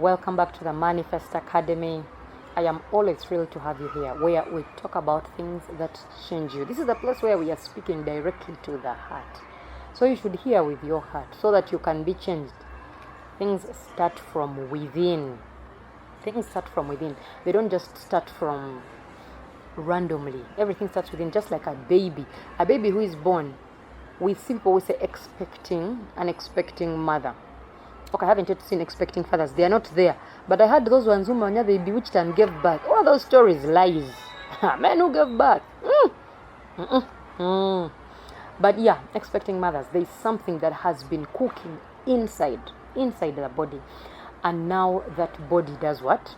welcome back to the Manifest Academy. I am always thrilled to have you here, where we talk about things that change you. This is the place where we are speaking directly to the heart. So you should hear with your heart so that you can be changed. Things start from within. Things start from within. They don't just start from randomly. Everything starts within, just like a baby. A baby who is born, we see people always say an expecting mother. Okay, I haven't yet seen expecting fathers. They are not there. But I heard those ones whom they bewitched and gave birth. All those stories, lies. Men who gave birth. But yeah, expecting mothers. There is something that has been cooking inside the body. And now that body does what?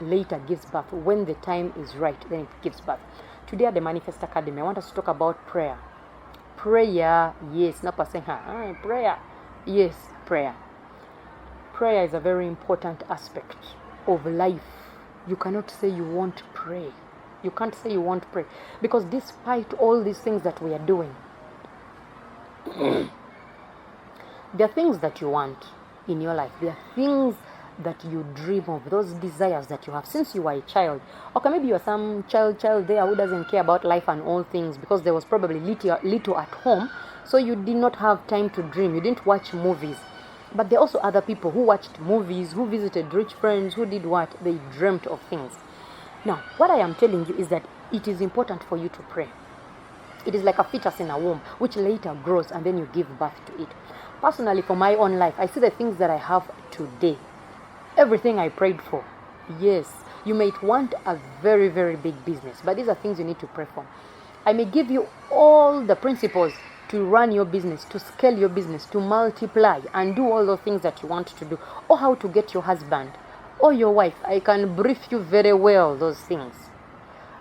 Later gives birth. When the time is right, then it gives birth. Today at the Manifest Academy, I want us to talk about prayer. Prayer, yes. Not per se, prayer. Yes, prayer. Prayer is a very important aspect of life. You cannot say you won't pray. You can't say you won't pray. Because despite all these things that we are doing, there are things that you want in your life. There are things that you dream of, those desires that you have since you were a child. Okay, maybe you are some child there who doesn't care about life and all things because there was probably little at home, so you did not have time to dream. You didn't watch movies. But there are also other people who watched movies, who visited rich friends, who did what? They dreamt of things. Now, what I am telling you is that it is important for you to pray. It is like a fetus in a womb, which later grows and then you give birth to it. Personally, for my own life, I see the things that I have today. Everything I prayed for. Yes, you might want a very, very big business, but these are things you need to pray for. I may give you all the principles to run your business, to scale your business, to multiply and do all the things that you want to do, or how to get your husband or your wife. I can brief you very well those things.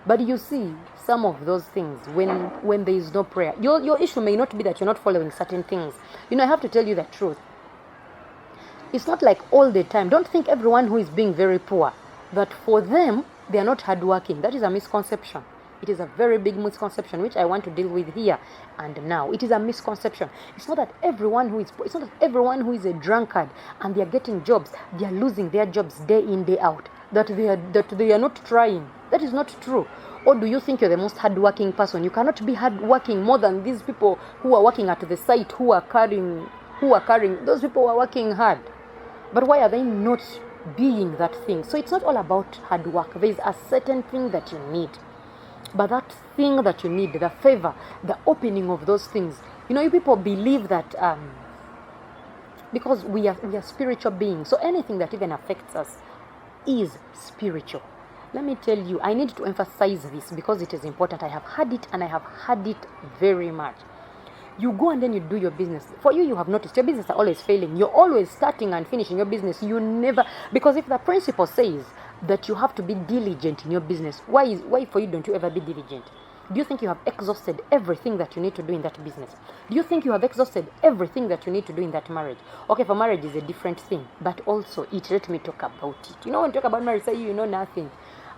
But you see, some of those things, when there is no prayer, your issue may not be that you're not following certain things. I have to tell you the truth. It's not like all the time. Don't think everyone who is being very poor, that for them, they are not hardworking. That is a misconception. It is a very big misconception, which I want to deal with here and now. It is a misconception. It's not that everyone who is a drunkard and they are getting jobs, they are losing their jobs day in, day out, that they are not trying. That is not true. Or do you think you're the most hardworking person? You cannot be hardworking more than these people who are working at the site, who are carrying. Those people are working hard. But why are they not being that thing? So it's not all about hard work. There is a certain thing that you need. But that thing that you need, the favor, the opening of those things, you people believe that because we are spiritual beings, so anything that even affects us is spiritual. Let me tell you, I need to emphasize this because it is important. I have had it and I have had it very much. You go and then you do your business. For you have noticed your business are always failing. You're always starting and finishing your business. You never, because if the principle says that you have to be diligent in your business, why for you don't you ever be diligent? Do you think you have exhausted everything that you need to do in that business? Do you think you have exhausted everything that you need to do in that marriage? Okay, for marriage is a different thing, but also let me talk about it. When you talk about marriage, say you know nothing.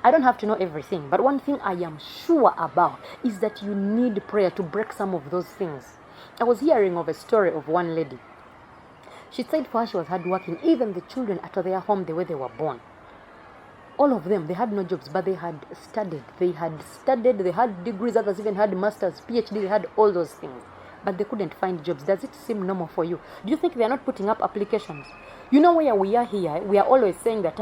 I don't have to know everything, but one thing I am sure about is that you need prayer to break some of those things. I was hearing of a story of one lady. She said for her she was hardworking. Even the children at their home, the way they were born, all of them, they had no jobs, but they had studied. They had degrees, others even had masters, PhD, they had all those things. But they couldn't find jobs. Does it seem normal for you? Do you think they are not putting up applications? Where we are here, we are always saying that,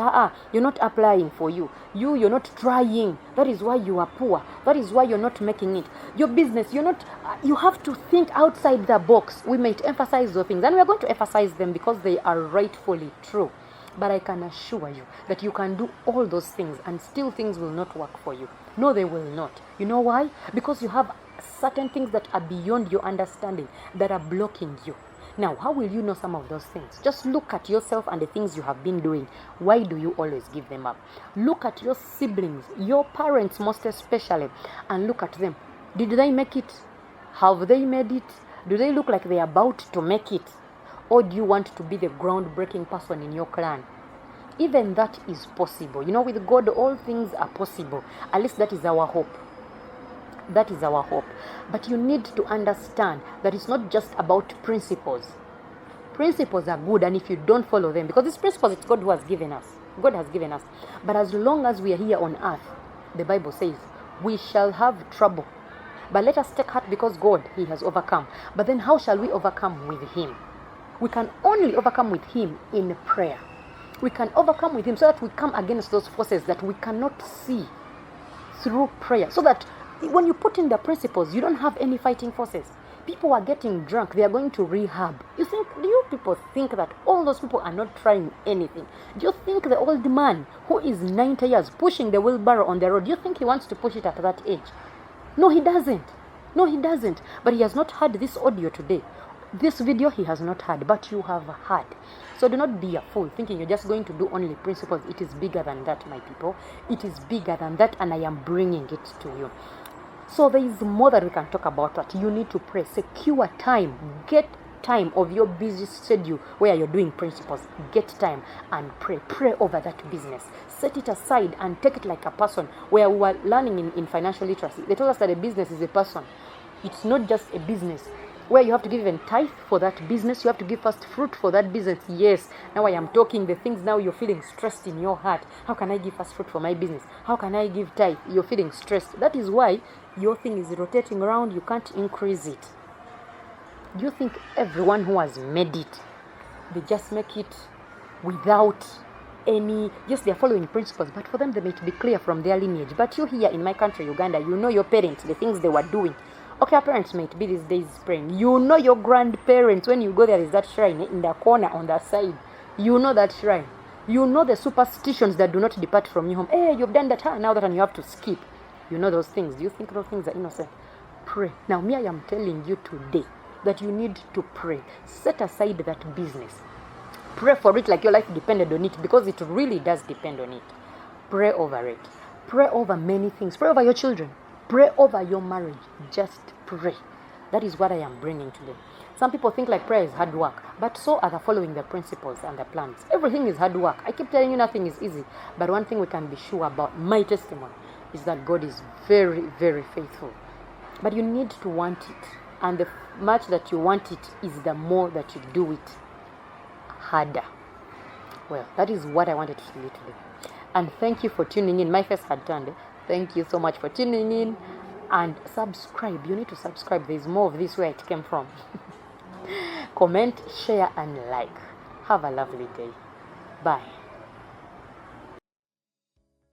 you're not applying for you. You're not trying. That is why you are poor. That is why you're not making it. Your business, you have to think outside the box. We might emphasize those things, and we are going to emphasize them because they are rightfully true. But I can assure you that you can do all those things and still things will not work for you. No, they will not. You know why? Because you have certain things that are beyond your understanding that are blocking you. Now, how will you know some of those things? Just look at yourself and the things you have been doing. Why do you always give them up? Look at your siblings, your parents most especially, and look at them. Did they make it? Have they made it? Do they look like they are about to make it? Or do you want to be the groundbreaking person in your clan? Even that is possible. With God, all things are possible. At least that is our hope. That is our hope. But you need to understand that it's not just about principles. Principles are good, and if you don't follow them, because these principles, it's God who has given us. God has given us. But as long as we are here on earth, the Bible says, we shall have trouble. But let us take heart because God, He has overcome. But then how shall we overcome? With Him. We can only overcome with Him in prayer. We can overcome with Him so that we come against those forces that we cannot see through prayer. So that when you put in the principles, you don't have any fighting forces. People are getting drunk. They are going to rehab. Do you people think that all those people are not trying anything? Do you think the old man who is 90 years pushing the wheelbarrow on the road, do you think he wants to push it at that age? No, he doesn't. No, he doesn't. But he has not heard this audio today. This video he has not heard, but you have heard. So do not be a fool thinking you're just going to do only principles. It is bigger than that, my people. It is bigger than that, and I am bringing it to you. So there is more that we can talk about that. You need to pray. Secure time. Get time of your busy schedule where you're doing principles. Get time and pray. Pray over that business. Set it aside and take it like a person. Where we were learning in financial literacy, they told us that a business is a person. It's not just a business where you have to give even tithe for that business. You have to give first fruit for that business. Yes, now I am talking the things now you're feeling stressed in your heart. How can I give first fruit for my business? How can I give tithe? You're feeling stressed. That is why your thing is rotating around. You can't increase it. Do you think everyone who has made it, they just make it without any, yes, they're following principles, but for them they may be clear from their lineage. But you here in my country, Uganda, you know your parents, the things they were doing. Okay, our parents might be these days praying. You know your grandparents. When you go, there is that shrine in the corner on the side. You know that shrine. You know the superstitions that do not depart from your home. Hey, you've done that. Now that, and you have to skip. You know those things. Do you think those things are innocent? Pray. Now, me, I am telling you today that you need to pray. Set aside that business. Pray for it like your life depended on it, because it really does depend on it. Pray over it. Pray over many things. Pray over your children. Pray over your marriage. Just pray. That is what I am bringing today. Some people think like prayer is hard work, but so are the following the principles and the plans. Everything is hard work. I keep telling you nothing is easy. But one thing we can be sure about, my testimony, is that God is very, very faithful. But you need to want it. And the much that you want it is the more that you do it harder. Well, that is what I wanted to tell you today. And thank you for tuning in. My face had turned. Thank you so much for tuning in. And subscribe. You need to subscribe. There's more of this where it came from. Comment, share, and like. Have a lovely day. Bye.